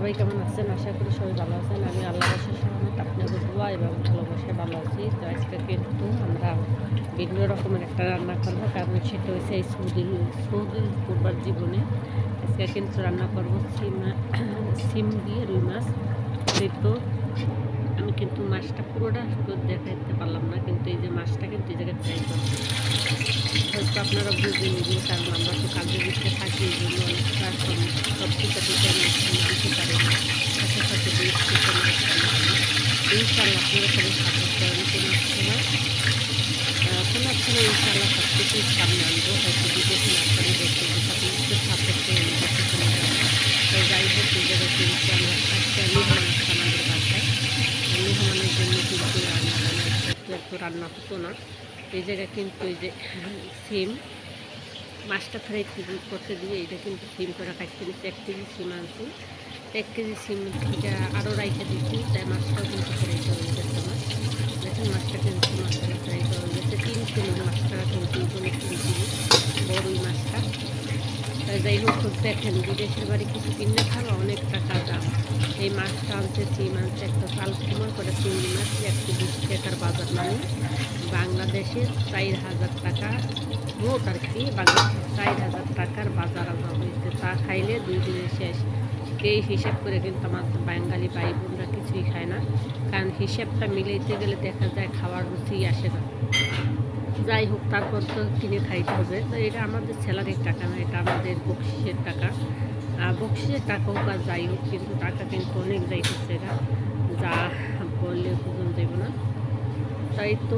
সবাই কেমন আছেন? আশা করি সবাই ভালো আছেন। আমি আল্লাহর অশেষ রহমত আপনাদের দোয়া এবং ভালোবাসায় ভালো আছি। তো আজকে কিন্তু আমরা ভিন্ন রকমের একটা রান্না করবো, কারণ সেটা হচ্ছে এই সৌদি করবার জীবনে আজকে কিন্তু রান্না করবো সিম দিয়ে রুই মাছ। তো আমি কিন্তু মাছটা পুরোটা দেখাতে পারলাম না, কিন্তু এই যে মাছটা কিন্তু এই জায়গায় ট্রাই করবো। হয়তো আপনারা বুঝে নেবেন, কারণ আমরা তো কাজের ভিতরে থাকি, এই জন্য অনেকটা সব কিছু আনতে পারি না। সাথে সাথে ইনশাল্লাহ আপনারা সবাই সাপোর্ট করেন। কোনো এক সময় ইনশাল্লাহ সব কিছুই সামনে আনবো। হয়তো বিদেশে নার্সারি দেখতে আপনাদের সাপোর্ট করে বিদেশে চলে যাবো। তো যাই হোক, এই জায়গায় কিন্তু আমরা একটা মেহমান আসছে আমাদের বাসায়। মেহমানের জন্য কিন্তু একটু রান্না হতো না। এই জায়গায় কিন্তু এই যে সিম মাছটা ফ্রাই করতে দিয়ে এটা কিন্তু সিম করে কাটতে দিচ্ছি। 1 কেজি সিম আনছি, 1 কেজি সিম থেকে আরও রাইখে দিচ্ছি, তাই মাছটাও কিন্তু ফ্রাই করে গেছে। মাছ দেখেন, মাছটা কিন্তু মশলা ফ্রাই করে গেছে। 3 কিলো মাছটা কিন্তু 3 কেজি বড়ই মাছটা। যাই হোক, দেখেন বিদেশের বাড়ি কিছু কিনলে খাওয়া অনেক টাকা দাম। এই মাছটা আনছে, সিম আনছে, একটা চাল কুমার করে চিংড়ি মাছ 120 টাকার বাজার, মানে বাংলাদেশের 4000 টাকা মোট আর কি। বাংলাদেশের 4000 টাকার বাজার আনা হয়েছে। তা খাইলে 2 দিনে শেষ। এই হিসাব করে কিন্তু আমার বাঙালি ভাই বোনরা কিছুই খায় না, কারণ হিসাবটা মিলাইতে গেলে দেখা যায় খাওয়ার রুচি আসে না। যাই হোক, তারপর তো কিনে খাইতে হবে। তো এটা আমাদের স্যালারির টাকা না, এটা আমাদের বকশিসের টাকা। বকশিসের টাকা হোক আর যাই হোক, কিন্তু টাকা কিন্তু অনেক যাইতেছে, এরা যা বললে বুঝুন দেব না। তাই তো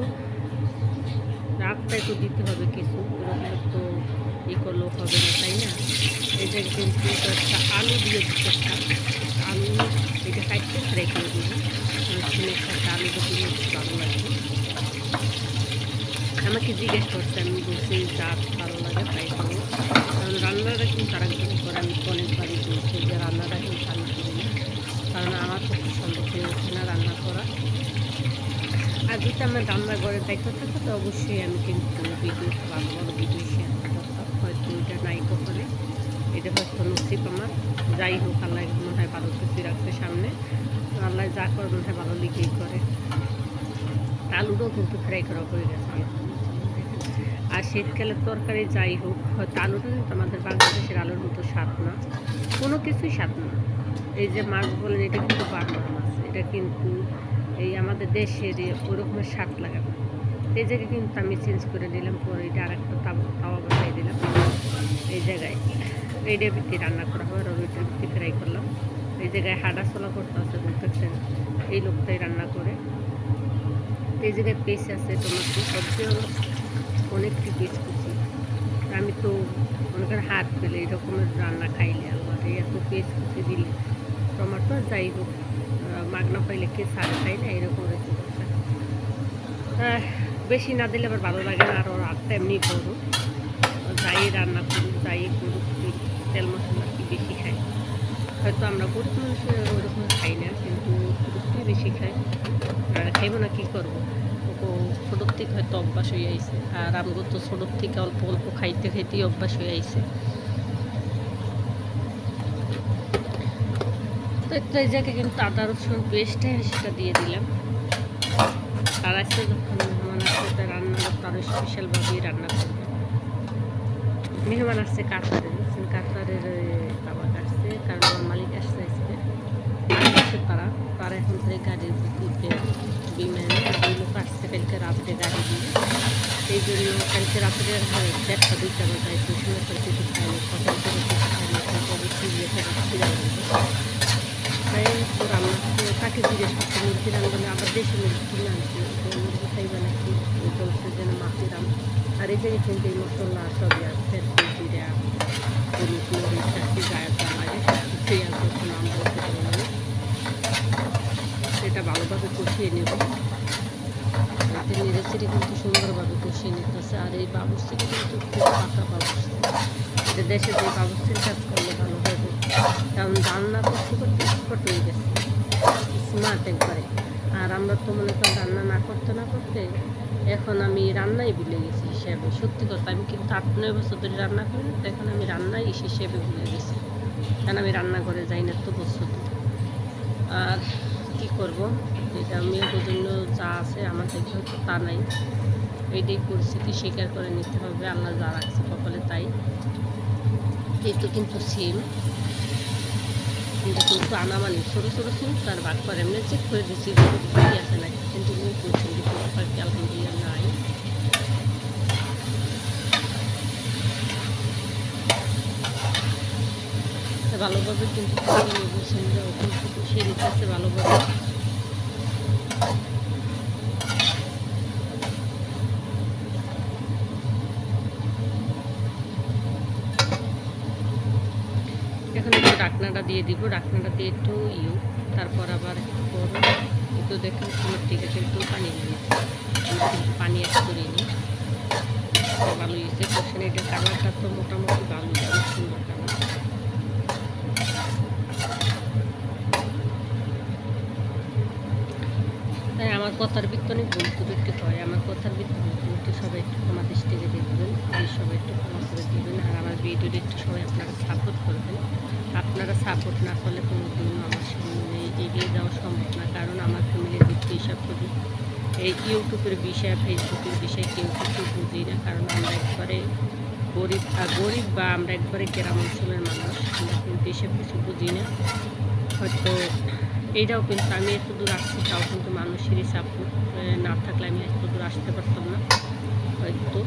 রাতটাই তো দিতে হবে কিছু, ওরকম তো ই করলেও হবে না, তাই না? এটা কিন্তু একটা আলু দিয়ে দিতে, আলু এটা কাটতে ফ্রাই করে দেবো। সিমের সাথে আলু দিলে ভালো লাগবে। আমাকে জিজ্ঞেস করছে, আমি বলছি যা ভালো লাগে তাই করবো। কারণ রান্নাটা কিন্তু আরেকজন করে, আমি অনেকবারই বলছি যে রান্নাটা কিন্তু আমি করি না, কারণ আমার তো পছন্দ হয়ে ওঠে না রান্না করা। আর যদি আমার রান্নাঘরের দায়িত্ব থাকে তো অবশ্যই আমি কিন্তু ভিডিও ভালো ভালো ভিডিও শেয়ার করতাম। হয়তো এটা নাই করে, এটা হয়তো নসিব আমার। যাই হোক, আল্লাহ মনে হয় ভালো কিছু রাখবে সামনে। আল্লাহ যা করে মনে হয় ভালো লিখেই করে। আলুটাও কিন্তু ফ্রাই করা হয়ে গেছে। আর শীতকালের তরকারি যাই হোক, হয়তো আলুটা কিন্তু আমাদের বাংলাদেশের আলুর মতো স্বাদ না, কোনো কিছুই স্বাদ না। এই যে মাছ বলেন, এটা কিন্তু বার্মার মাছ, এটা কিন্তু এই আমাদের দেশের ওরকমের স্বাদ লাগে না। এই জায়গায় কিন্তু আমি চেঞ্জ করে দিলাম, পরে এটা আরেকটা তাওয়া বসাই দিলাম। এই জায়গায় এইটার ভিত্তি রান্না করা হয়, আর ওইটার ভিত্তি ফ্রাই করলাম। এই জায়গায় হাঁটা চলা করতে আছে, বলতেছেন এই লোকটাই রান্না করে। এই জায়গায় পেস্ট আছে, টমেটো, সবজি অনেকটি পেস্ট কুচি। আমি তো মনে করেন হাত পেলে এই রকমের রান্না খাইলে আমার এত পেস্ট কুচি দিলে টমেটো, যাই হোক মাগনা পাইলে কে সারে খাই না, এরকম রেসি করছে। বেশি না দিলে আবার ভালো লাগে না, আর ওর হাতটা এমনি করুক, যাই রান্না করুক যাই করুক, তেল মশলা কি বেশি খাই। হয়তো আমরা গরিব মানুষের ওইরকম খাই না, কিন্তু পুরুষই বেশি খাই। আর খাইব না, কী করবো? ছোটোর থেকে হয়তো অভ্যাস হয়ে আইছে, আর আমগো তো ছোটোর থেকে অল্প অল্প খাইতে খাইতেই অভ্যাস হয়ে আইছে। তো এই জায়গায় কিন্তু আদা রসুন পেস্টে সেটা দিয়ে দিলাম। আর আজকে যখন মেহমান আসছে, ওটা রান্না করতে আরও স্পেশালভাবেই রান্না করবে। মেহমান আসছে কাতারের, কাতারের বাবা আসছে, কারণ আমার মালিক আসছে আজকে। তারা তারা এখন থেকে গাড়ির ভিত্তিতে বিমানে ওই লোক আসছে কালকে রাত্রে গাড়ি দিয়ে। এই জন্য কালকে রাত্রে 1টা-2টা বাজায় তো সময় করে কিছু খাইনি, সকাল থেকে কিছু খাইনি, অবশ্যই গিয়ে ফিরে আসবে। তাই তো রান্না তাকে জিজ্ঞেস করছে মুরগি রান্না, আবার দেশি মুরগি কিনে আনছি, মুরগি খাইবে নাকি, বলছে যেন মাছি রাম। আর এই জায়গায় কিন্তু এই মশলা সবই আছে, জিরা, হলুদ, মরিচ, চারটি গায়ে লাগে, সব কিছুই আছে, নাম বলতে পারি না। সেটা ভালোভাবে কষিয়ে নেব। নেড়েচেড়ে কিন্তু সুন্দরভাবে কষিয়ে নিতেছে। আর এই বাবুর্চিটা কিন্তু খুব পাকা বাবুর্চি, এটা দেশে যে বাবুর্চির কাজ করলে ভালো হবে, কারণ রান্না করতে করতে এক্সপার্ট হয়ে গেছে, স্মার্ট একবারে। আর আমরা তো মনে করেন রান্না না করতে না করতে এখন আমি রান্নাই ভুলে গেছি হিসেবে। সত্যি কথা, আমি কিন্তু 8-9 বছর ধরে রান্না করি, তো এখন আমি রান্নাই হিসেবে ভুলে গেছি, কারণ আমি রান্নাঘরে যাই না তো বছর ধরে। আর কি করব, এটা মেয়েদের জন্য যা আছে আমার থেকে হয়তো তা নাই, এইটাই পরিস্থিতি স্বীকার করে নিতে হবে। আল্লাহ যা রাখছে কপালে তাই। এই তো কিন্তু সিম কিন্তু আনামানি ছোটো ছোটো সিম তার ভাগ করে এমনি চেক করে দিচ্ছি ঠিকই আছে নাকি, কিন্তু করছেন কিন্তু পাখি আলহামদুলিল্লাহ নাই। ভালোভাবে কিন্তু বলছেন যে কিন্তু সে নিতেছে ভালোভাবে। এখন একটু ডাকনাটা দিয়ে দিব, ডাকনাটা দিয়ে একটু তারপর আবার একটু গরম একটু দেখেন সুন্দর থেকে কিন্তু পানি নিয়ে কিন্তু পানি অ্যাড করিনি, ভালো হয়েছে। কোশ্চেন এটা কালারটা তো মোটামুটি ভালো, অনেক সুন্দর কালার। তাই আমার কথার ভিত্তনে ভুল একটু হয়, আমার কথার ভিত্তনে একটু সবাই একটু আমার দৃষ্টিকে দেখবেন, এই সবাই একটু ক্ষমা করে দেবেন। আর আমার ভিডিওটা একটু সবাই আপনারা সাপোর্ট করবেন। আপনারা সাপোর্ট না করলে কোনো দিন আমার সামনে এগিয়ে যাওয়া সম্ভব না, কারণ আমার ফ্যামিলির দিক থেকে সব কিছু এই ইউটিউবের বিষয় ফেসবুকের বিষয় কেউ কিছু বুঝি না, কারণ আমরা একবারে গরিব বা আমরা একবারে গ্রাম অঞ্চলের মানুষ, আমরা কিন্তু এসব কিছু বুঝি না। হয়তো এইটাও কিন্তু আমি এত দূর আসছি, তাও কিন্তু মানুষেরই সাপোর্ট না থাকলে আমি এত দূর আসতে পারতাম না হয়তো।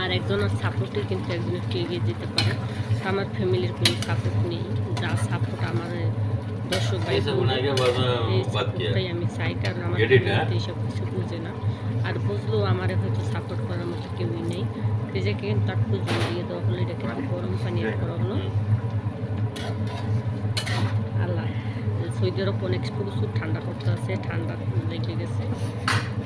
আর একজনের সাপোর্টে কিন্তু একজন একটু এগিয়ে যেতে পারে। তো আমার ফ্যামিলির কোনো সাপোর্ট নেই, যা সাপোর্ট আমার দর্শক ভাই এই সাপোর্টটাই আমি চাই, কারণ আমার ফ্যামিলিতে এইসব কিছু বুঝে না। আর বুঝলেও আমার হয়তো সাপোর্ট করার মতো কেউই নেই। নিজেকে কিন্তু একটু জল দিয়ে দেওয়া হলো, এটা কিন্তু গরম পানি করা হলো। আল্লাহ, সৌদি আরব অনেক প্রচুর ঠান্ডা পড়তে আছে, ঠান্ডা লেগে গেছে।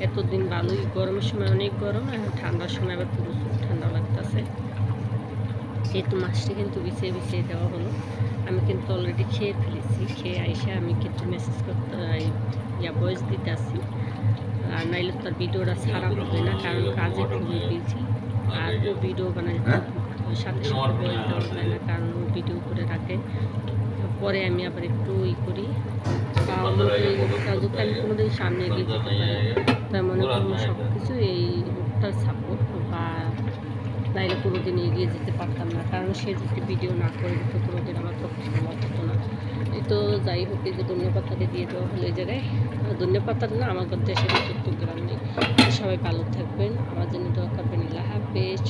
এতদিন ভালোই, গরমের সময় অনেক গরম, এখন ঠান্ডার সময় আবার প্রচুর ঠান্ডা লাগতেছে। যেহেতু মাছটি কিন্তু বিছিয়ে দেওয়া হলো, আমি কিন্তু অলরেডি খেয়ে ফেলেছি। খেয়ে আইসা আমি কিন্তু মেসেজ করতে ভয়েস দিতে আসি, আর নাইলে তার ভিডিওটা ছাড়া হবে না, কারণ কাজে খুবই বিজি। আর ও ভিডিও বানায় সাথে সাথে ভয়েস দেওয়া যায় না, কারণ ও ভিডিও করে রাখে। পরে আমি আবার একটু করি, বা কাজকে আমি কোনোদিন সামনে এগিয়ে যেতে পারি। তাই মনে করবো সব কিছু এই লোকটার সাপোর্ট, বা নাইলে কোনোদিন এগিয়ে যেতে পারতাম না, কারণ সে যদি ভিডিও না করে দিত কোনোদিন আমার পক্ষে সম্ভব হতো না। এই তো যাই হোক, এই যে ধন্যবাদটা দিয়ে দেওয়া হলো এই জায়গায়, ধন্যবাদটা না আমার দেশের চট্টগ্রাম নেই। সবাই ভালো থাকবেন, আমার জন্য দোয়া করবেন। আল্লাহ হাফেজ।